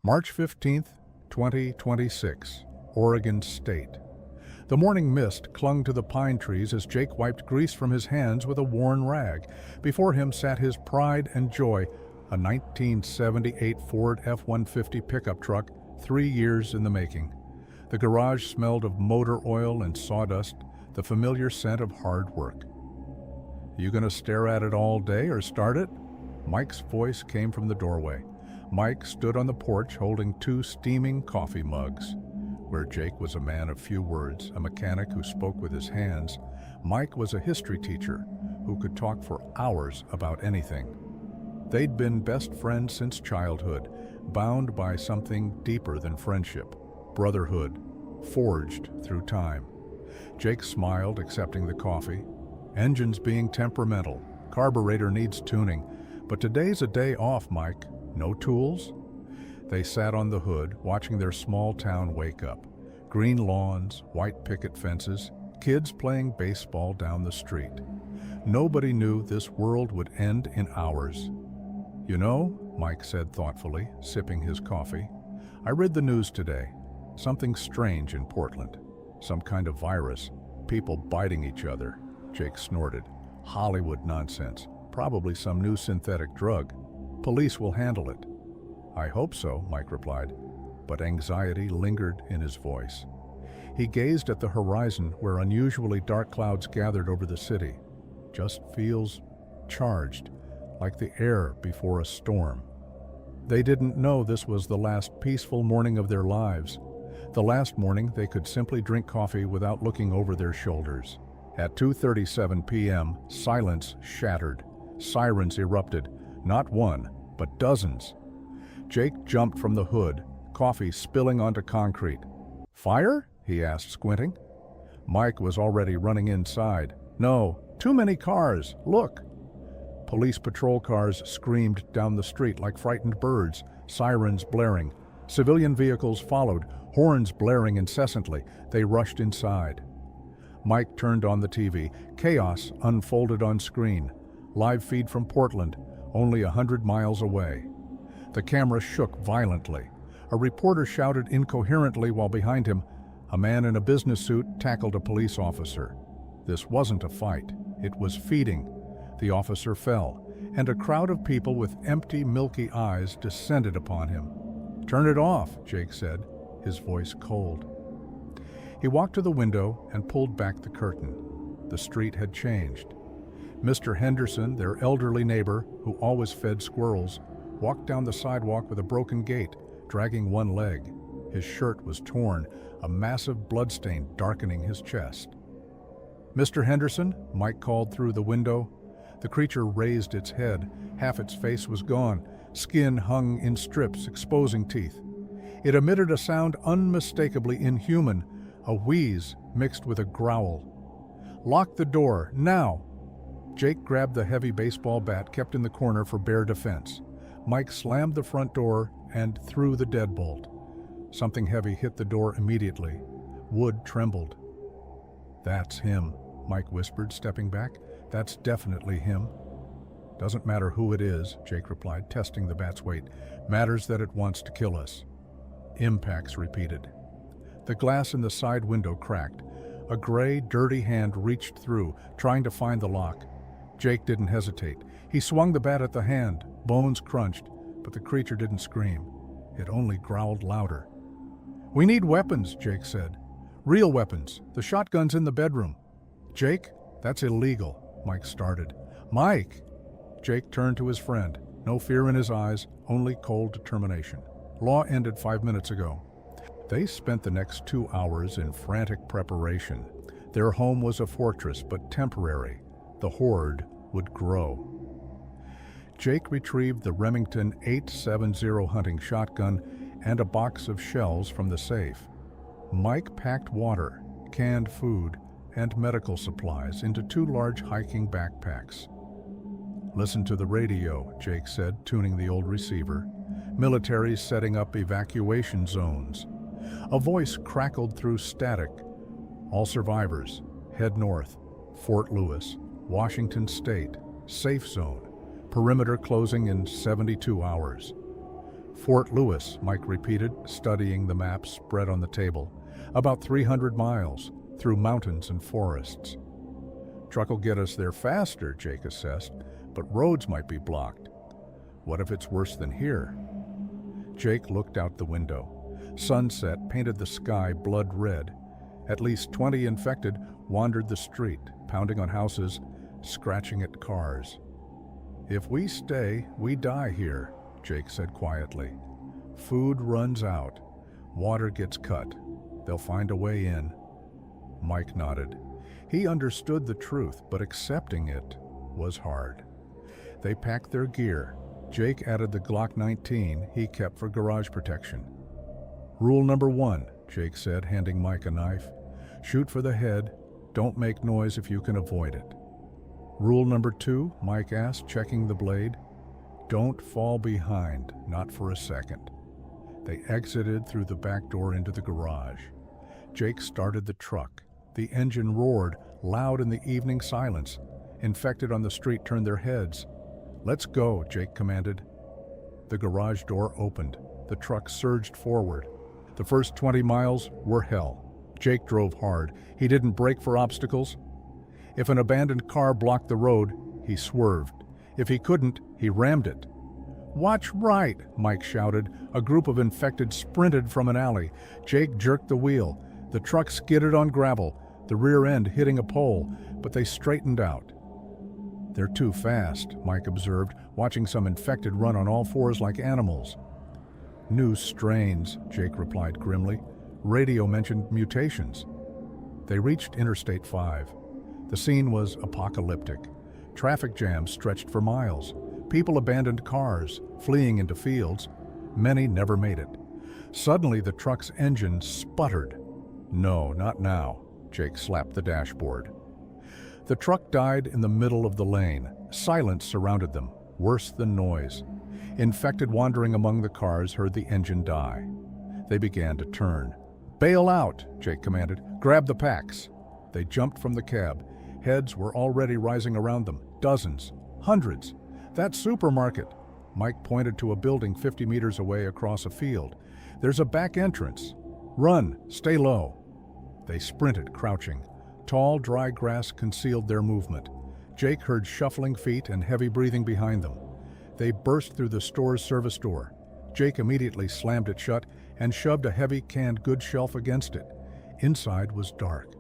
March 15th, 2026, Oregon State. The morning mist clung to the pine trees as Jake wiped grease from his hands with a worn rag. Before him sat his pride and joy, a 1978 Ford F-150 pickup truck, 3 years in the making. The garage smelled of motor oil and sawdust, the familiar scent of hard work. "You gonna stare at it all day or start it?" Mike's voice came from the doorway. Mike stood on the porch holding 2 steaming coffee mugs. Where Jake was a man of few words, a mechanic who spoke with his hands, Mike was a history teacher who could talk for hours about anything. They'd been best friends since childhood, bound by something deeper than friendship, brotherhood, forged through time. Jake smiled, accepting the coffee. "Engine's being temperamental. Carburetor needs tuning. But today's a day off, Mike. No tools?" They sat on the hood, watching their small town wake up. Green lawns, white picket fences, kids playing baseball down the street. Nobody knew this world would end in hours. "You know," Mike said thoughtfully, sipping his coffee, "I read the news today. Something strange in Portland. Some kind of virus. People biting each other." Jake snorted. "Hollywood nonsense. Probably some new synthetic drug. Police will handle it." "I hope so," Mike replied, but anxiety lingered in his voice. He gazed at the horizon where unusually dark clouds gathered over the city. "Just feels charged, like the air before a storm." They didn't know this was the last peaceful morning of their lives. The last morning they could simply drink coffee without looking over their shoulders. At 2:37 p.m., silence shattered. Sirens erupted, not one, but dozens. Jake jumped from the hood, coffee spilling onto concrete. "Fire?" he asked, squinting. Mike was already running inside. "No, too many cars, look." Police patrol cars screamed down the street like frightened birds, sirens blaring. Civilian vehicles followed, horns blaring incessantly. They rushed inside. Mike turned on the TV. Chaos unfolded on screen. Live feed from Portland, only 100 miles away. The camera shook violently. A reporter shouted incoherently while behind him, a man in a business suit tackled a police officer. This wasn't a fight. It was feeding. The officer fell, and a crowd of people with empty, milky eyes descended upon him. "Turn it off," Jake said, his voice cold. He walked to the window and pulled back the curtain. The street had changed. Mr. Henderson, their elderly neighbor, who always fed squirrels, walked down the sidewalk with a broken gait, dragging one leg. His shirt was torn, a massive bloodstain darkening his chest. "Mr. Henderson," Mike called through the window. The creature raised its head. Half its face was gone. Skin hung in strips, exposing teeth. It emitted a sound unmistakably inhuman, a wheeze mixed with a growl. "Lock the door, now!" Jake grabbed the heavy baseball bat kept in the corner for bare defense. Mike slammed the front door and threw the deadbolt. Something heavy hit the door immediately. Wood trembled. "That's him," Mike whispered, stepping back. "That's definitely him." "Doesn't matter who it is," Jake replied, testing the bat's weight. "Matters that it wants to kill us." Impacts repeated. The glass in the side window cracked. A gray, dirty hand reached through, trying to find the lock. Jake didn't hesitate. He swung the bat at the hand. Bones crunched, but the creature didn't scream. It only growled louder. "We need weapons," Jake said. "Real weapons. The shotgun's in the bedroom." "Jake, that's illegal," Mike started. "Mike!" Jake turned to his friend. No fear in his eyes, only cold determination. "Law ended 5 minutes ago." They spent the next 2 hours in frantic preparation. Their home was a fortress, but temporary. The horde would grow. Jake retrieved the Remington 870 hunting shotgun and a box of shells from the safe. Mike packed water, canned food, and medical supplies into 2 large hiking backpacks. "Listen to the radio," Jake said, tuning the old receiver. "Military's setting up evacuation zones." A voice crackled through static. "All survivors, head north. Fort Lewis, Washington State, safe zone. Perimeter closing in 72 hours. Fort Lewis, Mike repeated, studying the map spread on the table. About 300 miles, through mountains and forests. Truck'll get us there faster, Jake assessed, but roads might be blocked. What if it's worse than here? Jake looked out the window. Sunset painted the sky blood red. At least 20 infected wandered the street, pounding on houses, scratching at cars. If we stay, we die here, Jake said quietly. Food runs out. Water gets cut. They'll find a way in. Mike nodded. He understood the truth, but accepting it was hard. They packed their gear. Jake added the Glock 19 he kept for garage protection. Rule number 1, Jake said, handing Mike a knife. Shoot for the head. Don't make noise if you can avoid it. Rule number 2, Mike asked, checking the blade. Don't fall behind, not for a second. They exited through the back door into the garage. Jake started the truck. The engine roared, loud in the evening silence. Infected on the street turned their heads. Let's go, Jake commanded. The garage door opened. The truck surged forward. The first 20 miles were hell. Jake drove hard. He didn't brake for obstacles. If an abandoned car blocked the road, he swerved. If he couldn't, he rammed it. Watch right, Mike shouted. A group of infected sprinted from an alley. Jake jerked the wheel. The truck skidded on gravel, the rear end hitting a pole, but they straightened out. They're too fast, Mike observed, watching some infected run on all fours like animals. New strains, Jake replied grimly. Radio mentioned mutations. They reached Interstate 5. The scene was apocalyptic. Traffic jams stretched for miles. People abandoned cars, fleeing into fields. Many never made it. Suddenly, the truck's engine sputtered. No, not now, Jake slapped the dashboard. The truck died in the middle of the lane. Silence surrounded them, worse than noise. Infected wandering among the cars heard the engine die. They began to turn. Bail out, Jake commanded. Grab the packs. They jumped from the cab. Heads were already rising around them. Dozens. Hundreds. That supermarket. Mike pointed to a building 50 meters away across a field. There's a back entrance. Run. Stay low. They sprinted, crouching. Tall, dry grass concealed their movement. Jake heard shuffling feet and heavy breathing behind them. They burst through the store's service door. Jake immediately slammed it shut and shoved a heavy canned goods shelf against it. Inside was dark.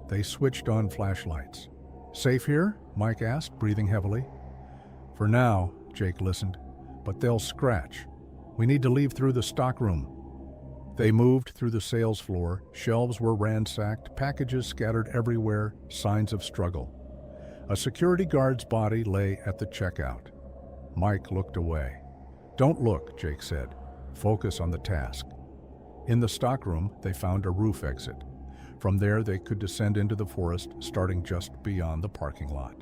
They switched on flashlights. Safe here? Mike asked, breathing heavily. For now, Jake listened, but they'll scratch. We need to leave through the stockroom. They moved through the sales floor. Shelves were ransacked, packages scattered everywhere, signs of struggle. A security guard's body lay at the checkout. Mike looked away. Don't look, Jake said. Focus on the task. In the stockroom, they found a roof exit. From there, they could descend into the forest, starting just beyond the parking lot.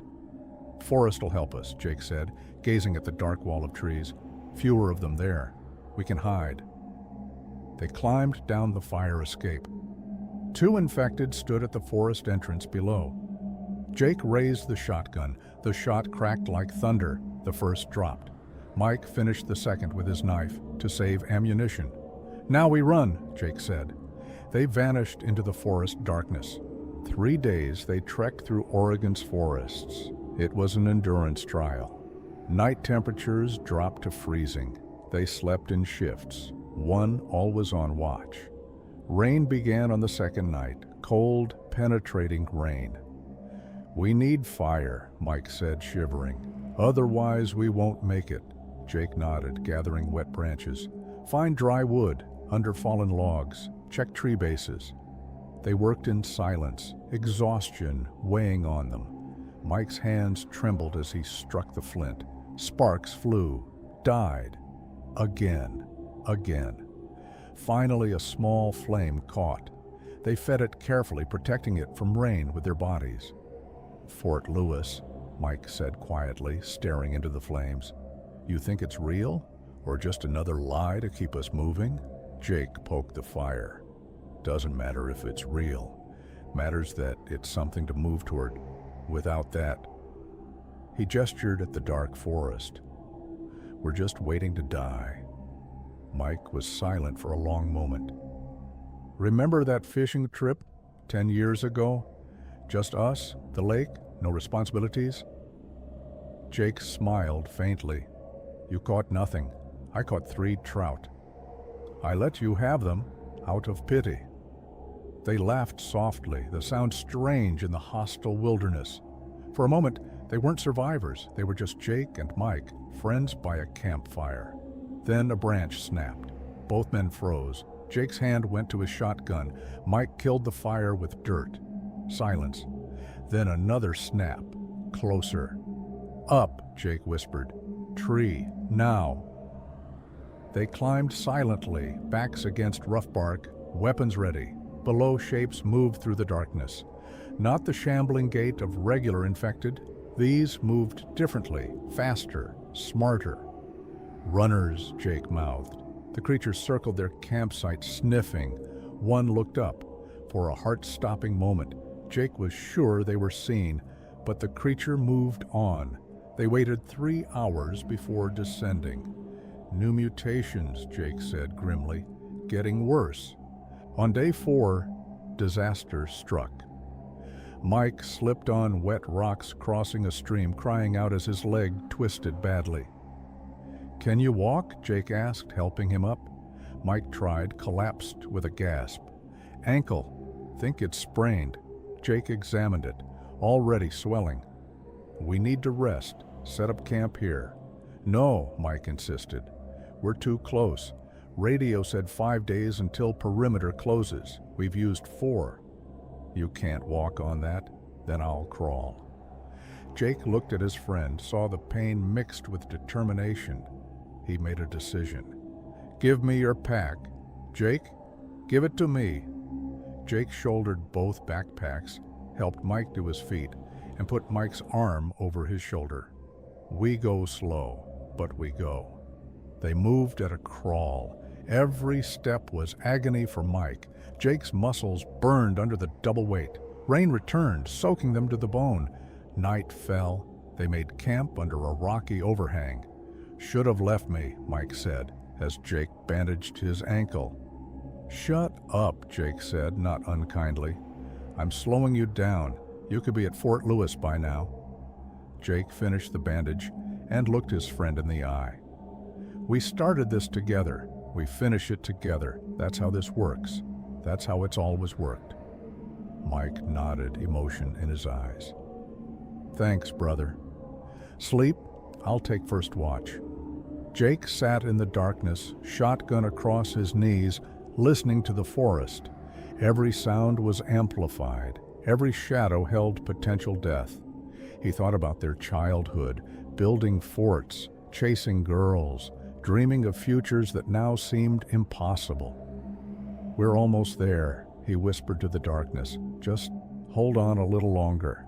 Forest will help us, Jake said, gazing at the dark wall of trees. Fewer of them there. We can hide. They climbed down the fire escape. 2 infected stood at the forest entrance below. Jake raised the shotgun. The shot cracked like thunder. The first dropped. Mike finished the second with his knife to save ammunition. Now we run, Jake said. They vanished into the forest darkness. 3 days they trekked through Oregon's forests. It was an endurance trial. Night temperatures dropped to freezing. They slept in shifts, one always on watch. Rain began on the second night, cold, penetrating rain. We need fire, Mike said, shivering. Otherwise we won't make it. Jake nodded, gathering wet branches. Find dry wood under fallen logs. Check tree bases. They worked in silence, exhaustion weighing on them. Mike's hands trembled as he struck the flint. Sparks flew, died. Again. Finally, a small flame caught. They fed it carefully, protecting it from rain with their bodies. Fort Lewis, Mike said quietly, staring into the flames. You think it's real? Or just another lie to keep us moving? Jake poked the fire. Doesn't matter if it's real. Matters that it's something to move toward. Without that, he gestured at the dark forest. We're just waiting to die. Mike was silent for a long moment. Remember that fishing trip 10 years ago? Just us, the lake, no responsibilities? Jake smiled faintly. You caught nothing. I caught 3 trout. I let you have them out of pity. They laughed softly, the sound strange in the hostile wilderness. For a moment, they weren't survivors. They were just Jake and Mike, friends by a campfire. Then a branch snapped. Both men froze. Jake's hand went to his shotgun. Mike killed the fire with dirt. Silence. Then another snap. Closer. Up, Jake whispered. Tree, now. They climbed silently, backs against rough bark, weapons ready. Below, shapes moved through the darkness. Not the shambling gait of regular infected. These moved differently, faster, smarter. Runners, Jake mouthed. The creatures circled their campsite, sniffing. One looked up. For a heart-stopping moment, Jake was sure they were seen, but the creature moved on. They waited 3 hours before descending. New mutations, Jake said grimly. Getting worse. On day 4, disaster struck. Mike slipped on wet rocks crossing a stream, crying out as his leg twisted badly. Can you walk? Jake asked, helping him up. Mike tried, collapsed with a gasp. Ankle. Think it's sprained. Jake examined it, already swelling. We need to rest. Set up camp here. No, Mike insisted. We're too close. Radio said 5 days until perimeter closes. We've used 4. You can't walk on that? Then I'll crawl. Jake looked at his friend, saw the pain mixed with determination. He made a decision. Give me your pack. Jake, give it to me. Jake shouldered both backpacks, helped Mike to his feet, and put Mike's arm over his shoulder. We go slow, but we go. They moved at a crawl. Every step was agony for Mike. Jake's muscles burned under the double weight. Rain returned, soaking them to the bone. Night fell. They made camp under a rocky overhang. Should have left me, Mike said, as Jake bandaged his ankle. Shut up, Jake said, not unkindly. I'm slowing you down. You could be at Fort Lewis by now. Jake finished the bandage and looked his friend in the eye. We started this together. We finish it together. That's how this works. That's how it's always worked. Mike nodded, emotion in his eyes. Thanks, brother. Sleep? I'll take first watch. Jake sat in the darkness, shotgun across his knees, listening to the forest. Every sound was amplified. Every shadow held potential death. He thought about their childhood, building forts, chasing girls, dreaming of futures that now seemed impossible. We're almost there, he whispered to the darkness. Just hold on a little longer.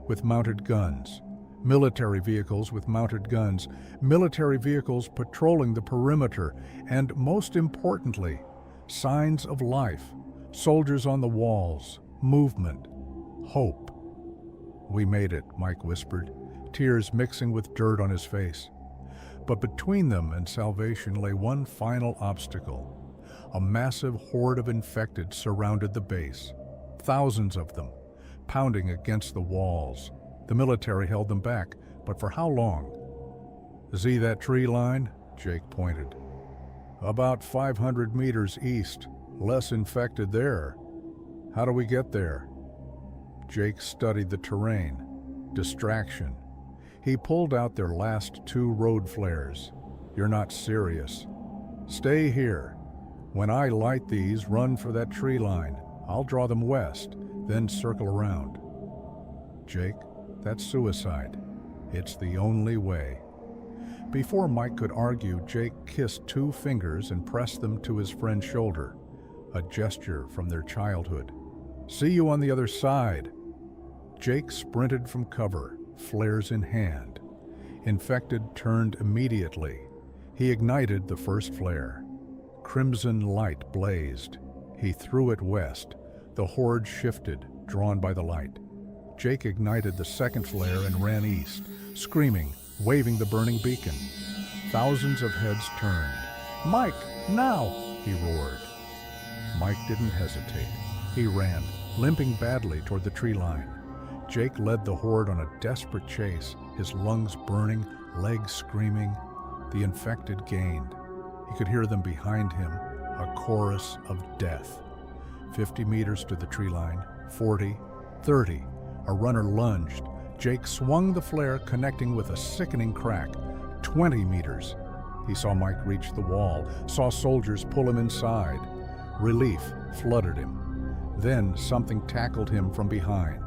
With mounted guns. Military vehicles with mounted guns. Military vehicles patrolling the perimeter. And most importantly, signs of life. Soldiers on the walls. Movement. Hope. We made it, Mike whispered, tears mixing with dirt on his face. But between them and salvation lay one final obstacle. A massive horde of infected surrounded the base. Thousands of them, pounding against the walls. The military held them back, but for how long? See that tree line? Jake pointed. About 500 meters east, less infected there. How do we get there? Jake studied the terrain. Distraction. He pulled out their last 2 road flares. You're not serious. Stay here. When I light these, run for that tree line. I'll draw them west, then circle around. Jake, that's suicide. It's the only way. Before Mike could argue, Jake kissed 2 fingers and pressed them to his friend's shoulder, a gesture from their childhood. See you on the other side. Jake sprinted from cover, flares in hand. Infected turned immediately. He ignited the first flare. Crimson light blazed. He threw it west. The horde shifted, drawn by the light. Jake ignited the second flare and ran east, screaming, waving the burning beacon. Thousands of heads turned. "Mike, now!" he roared. Mike didn't hesitate. He ran, limping badly toward the tree line. Jake led the horde on a desperate chase, his lungs burning, legs screaming. The infected gained. He could hear them behind him, a chorus of death. 50 meters to the tree line, 40, 30. A runner lunged. Jake swung the flare, connecting with a sickening crack. 20 meters. He saw Mike reach the wall, saw soldiers pull him inside. Relief flooded him. Then something tackled him from behind.